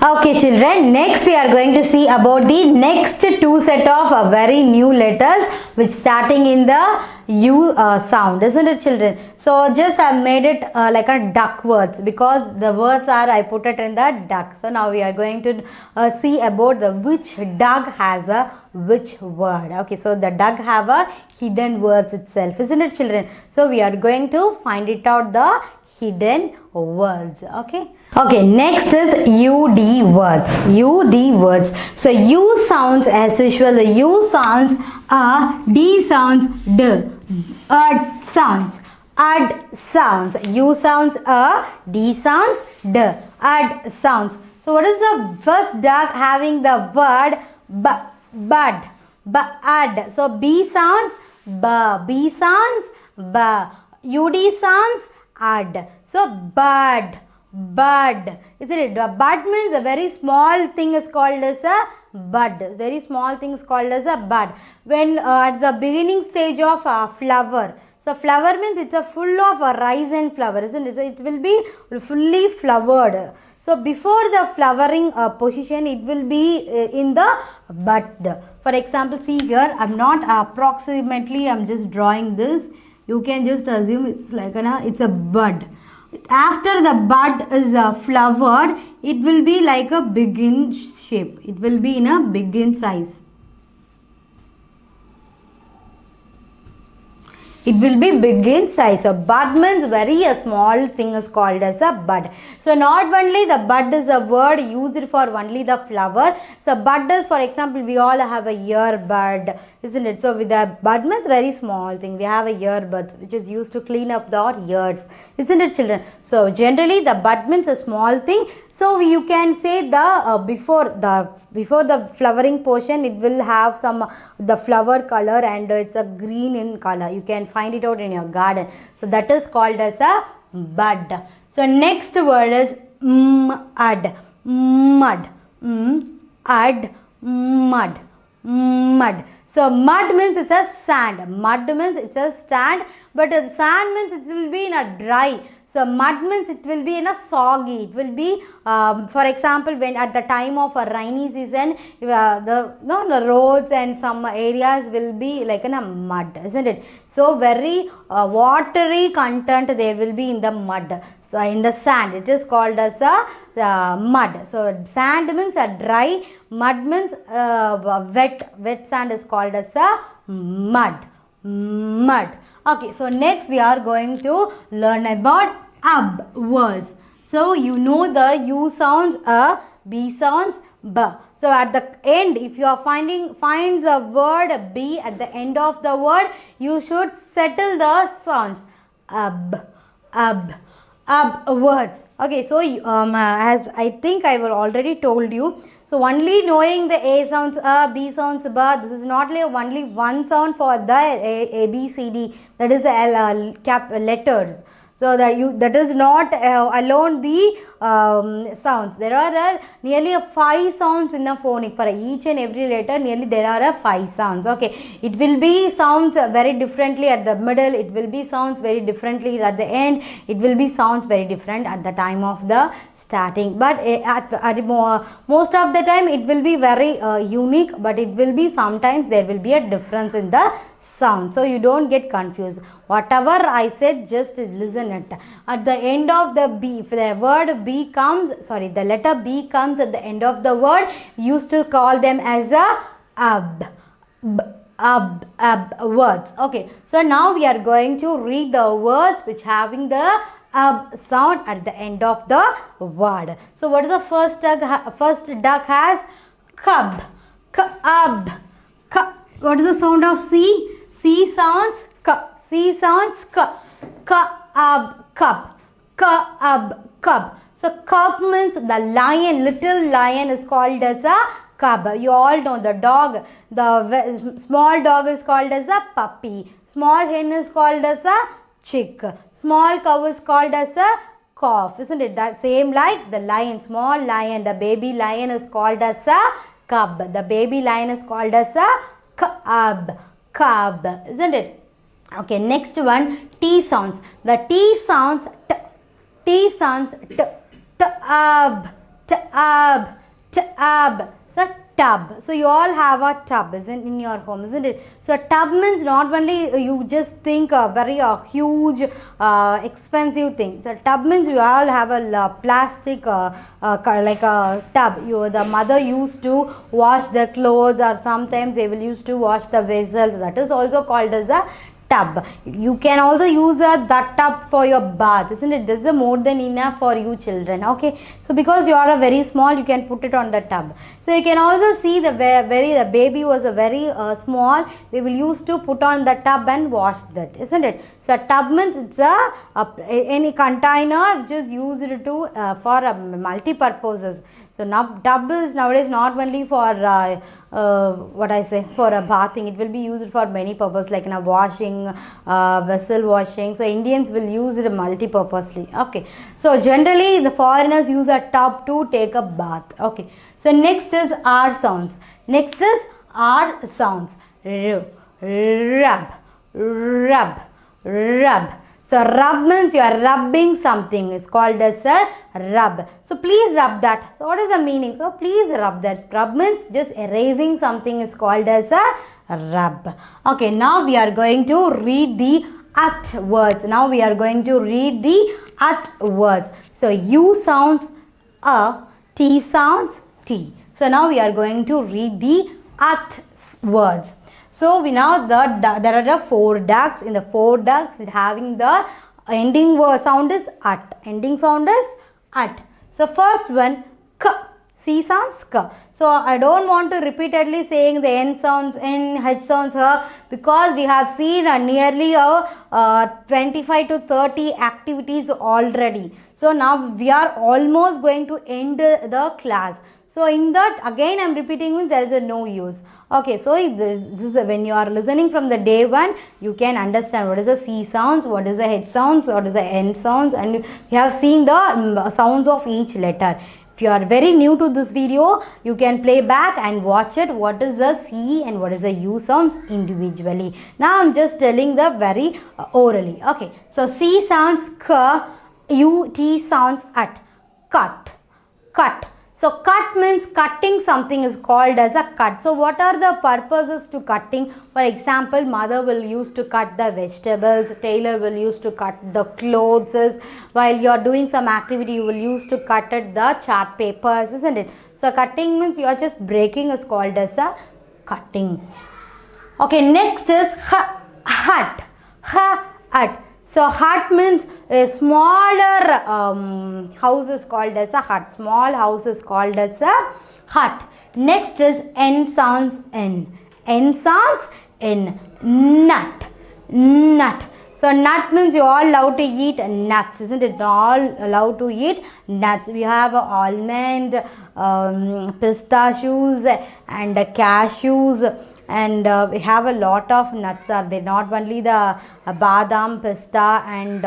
Okay children, next we are going to see about the next two set of very new letters which starting in the U sound, isn't it children? So just I made it like a duck words because the words are I put it in the duck. So now we are going to see about the which duck has a which word. Okay, so the duck have a hidden words itself, isn't it children? So we are going to find it out the hidden words. Okay, next is UD words. UD words. So U sounds as usual. The U sounds D sounds D. Sounds. Ad sounds. U sounds D sounds D. Ad sounds. So what is the first duck having the word bud? Bud. So B sounds B. B sounds B. UD sounds ad. So bud. Bud, isn't it? Bud means a very small thing is called as a bud. Very small thing is called as a bud. When at the beginning stage of flower. So flower means it's a full of a rise and flower, isn't it? So it will be fully flowered. So before the flowering position, it will be in the bud. For example, see here, I'm not approximately, I'm just drawing this. You can just assume it's like it's a bud. After the bud is flowered, it will be like a begin shape. It will be in a begin size. It will be big in size. So bud means very small thing is called as a bud. So not only the bud is a word used for only the flower. So bud is, for example, we all have a earbud, isn't it? So with the bud means very small thing. We have a earbuds which is used to clean up our ears, isn't it children? So generally the bud means a small thing. So you can say the before the flowering portion, it will have some the flower color and it's a green in color. You can find it out in your garden. So that is called as a bud. So next word is mud. Mud. Mud. Mud. So mud means it's a sand. Mud means it's a sand, but sand means it will be in a dry. So mud means it will be in a soggy. It will be, for example, when at the time of a rainy season, the roads and some areas will be like in a mud, isn't it? So very watery content there will be in the mud. So in the sand, it is called as a mud. So sand means a dry. Mud means wet. Wet sand is called as a mud. Mud. Okay, so next we are going to learn about words. So you know the U sounds B sounds B. So at the end, if you are find the word B at the end of the word, you should settle the sounds. Words. Okay, so as I think I will already told you. So only knowing the A sounds B sounds B, this is not like only one sound for the A B C D, that is the letters. So that is not alone the sounds. There are nearly 5 sounds in the phonic. For each and every letter, nearly there are 5 sounds. Okay, it will be sounds very differently at the middle. It will be sounds very differently at the end. It will be sounds very different at the time of the starting. But most of the time, it will be very unique. But it will be sometimes there will be a difference in the sound. So you don't get confused. Whatever I said, just listen it. At the end of the B, if the word B comes, sorry, the letter B comes at the end of the word, used to call them as a words. Okay, so now we are going to read the words which having the sound at the end of the word. So what is the first duck? First duck has cub. Cub. What is the sound of C? C sounds K. C sounds K. Cub. Cub. So cub means the lion. Little lion is called as a cub. You all know the dog. The small dog is called as a puppy. Small hen is called as a chick. Small cow is called as a calf. Isn't it? That same like the lion. Small lion. The baby lion is called as a cub. The baby lion is called as a cub, isn't it? Okay, next one, T sounds. The T sounds T. T sounds T. Tab, tab. So tub. So you all have a tub, isn't in your home, isn't it? So tub means not only you just think a very huge expensive thing. So tub means you all have a plastic like a tub. The mother used to wash the clothes, or sometimes they will used to wash the vessels. That is also called as a tub. You can also use that tub for your bath, isn't it? This is more than enough for you children. Okay, so because you are a very small, you can put it on the tub. So you can also see the baby was a very small. They will used to put on the tub and wash that, isn't it? So tub means it's any container just used to for multi purposes. So now tub is nowadays not only for what I say, for a bathing. It will be used for many purposes, like in a washing, vessel washing. So Indians will use it multi-purposely. Okay, so generally the foreigners use a tub to take a bath. Okay, so next is R sounds. Next is R sounds. Rub, rub, rub. So rub means you are rubbing something. It's called as a rub. So please rub that. So what is the meaning? So please rub that. Rub means just erasing something is called as a rub. Okay, now we are going to read the at words. Now we are going to read the at words. So U sounds a, T sounds T. So now we are going to read the at words. So we now there are 4 ducks. In the 4 ducks, having the ending sound is at. Ending sound is at. So first one, k. C sounds k. So I don't want to repeatedly saying the N sounds N, H sounds H, because we have seen nearly 25 to 30 activities already. So now we are almost going to end the class. So in that, again I am repeating, there is a no use. Okay, so this is when you are listening from the day one, you can understand what is the C sounds, what is the H sounds, what is the N sounds, and you have seen the sounds of each letter. If you are very new to this video, you can play back and watch it. What is the C and what is the U sounds individually. Now I am just telling the very orally. Okay, so C sounds k, U, T sounds at. Cut, cut. So cut means cutting something is called as a cut. So what are the purposes to cutting? For example, mother will use to cut the vegetables, tailor will use to cut the clothes. While you are doing some activity, you will use to cut the chart papers, isn't it? So cutting means you are just breaking is called as a cutting. Okay, next is hut. Hut. So hut means a smaller house is called as a hut. Small house is called as a hut. Next is N sounds N. N sounds N. Nut. Nut. So nut means you all allowed to eat nuts, isn't it? All allowed to eat nuts. We have almond, pistachios and cashews. And we have a lot of nuts are there, not only the badam, pista and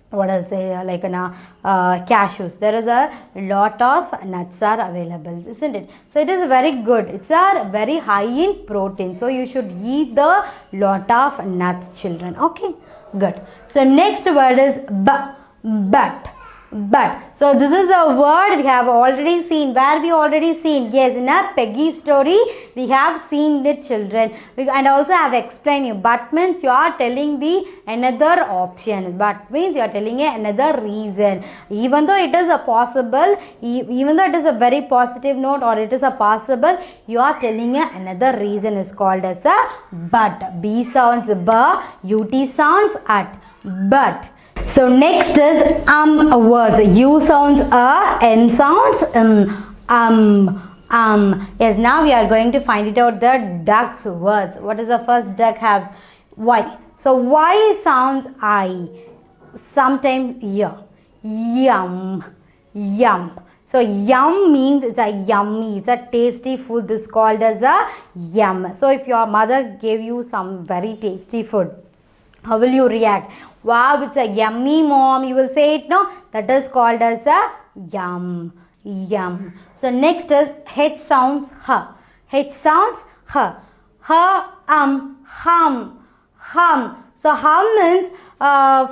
what else, like cashews. There is a lot of nuts are available, isn't it? So it is very good. It's a very high in protein. So you should eat the lot of nuts, children. Okay, good. So next word is but. So this is a word we have already seen. Where we already seen? Yes, in a Peggy story we have seen the children. And also have explained you. But means you are telling the another option. But means you are telling another reason. Even though it is a possible, even though it is a very positive note or it is a possible, you are telling another reason is called as a but. B sounds ba, UT sounds at. But. So next is words. U sounds N sounds Yes, now we are going to find it out the duck's words. What is the first duck has? Y. So Y sounds I. Sometimes y. Yum. Yum. So yum means it's a yummy, it's a tasty food. This is called as a yum. So if your mother gave you some very tasty food, how will you react? Wow, it's a yummy, mom. You will say it, no? That is called as a yum. Yum. So next is H sounds H. H sounds H. Hum. Hum. So hum means,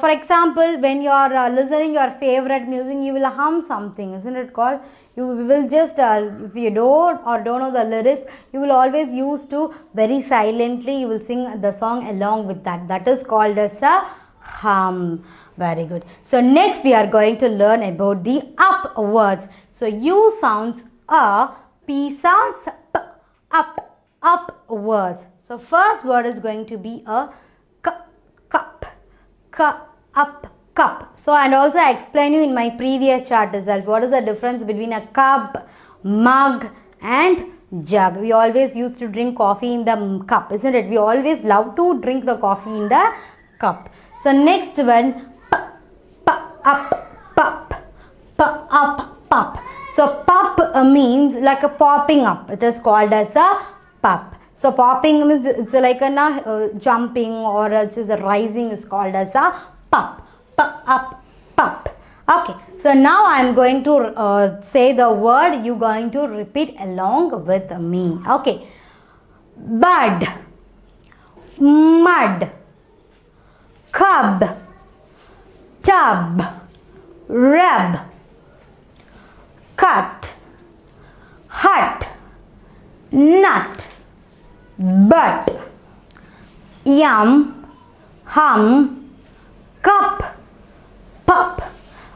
for example, when you are listening your favorite music, you will hum something, isn't it called? You will just, if you don't know the lyrics, you will always use to very silently, you will sing the song along with that. That is called as a hum. Very good. So next we are going to learn about the up words. So U sounds a, P sounds p, up words. So first word is going to be a cup, cup. So, and also I explained you in my previous chart itself what is the difference between a cup, mug and jug. We always used to drink coffee in the cup, isn't it? We always love to drink the coffee in the cup. So next one, pup. So pup means like a popping up. It is called as a pup. So popping means it's like a jumping or just rising is called as a pup. Pup. Okay. So now I am going to say the word. You going to repeat along with me. Okay. Bud, mud, cub, tub, rub, cut, hut, nut, but, yum, hum, cup, pup.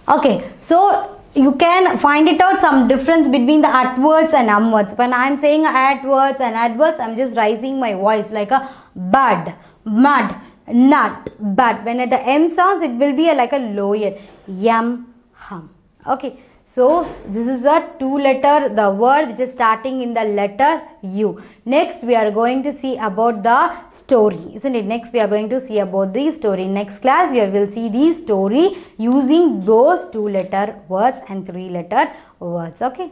Okay, so you can find it out some difference between the at words and um words. When I am saying at words and adverbs, I am just raising my voice like a bud, mud, nut, but. When at the M sounds, it will be like a lower, yum, hum. Okay. So this is a two-letter, the word which is starting in the letter U. Next we are going to see about the story, isn't it? Next we are going to see about the story. Next class we will see the story using those two-letter words and three-letter words. Okay.